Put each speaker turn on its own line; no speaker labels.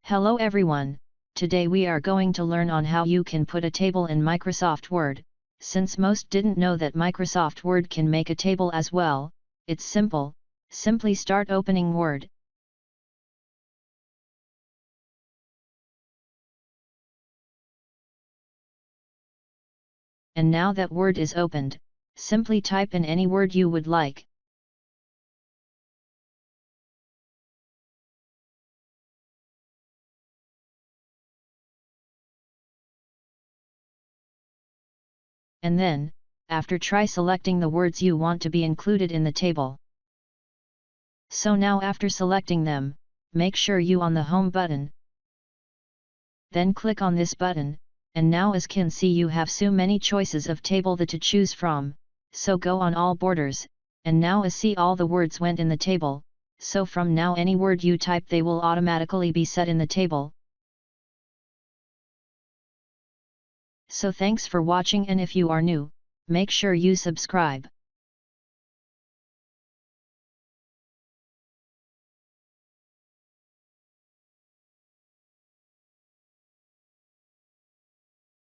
Hello everyone, today we are going to learn on how you can put a table in Microsoft Word. Since most didn't know that Microsoft Word can make a table as well, it's simple. Simply start opening Word. And now that Word is opened, simply type in any word you would like. And then, after try selecting the words you want to be included in the table. So now after selecting them, make sure you on the home button. Then click on this button, and now as can see you have so many choices of table that to choose from, so go on all borders, and now as see all the words went in the table, so from now any word you type they will automatically be set in the table. So thanks for watching, and if you are new, make sure you subscribe.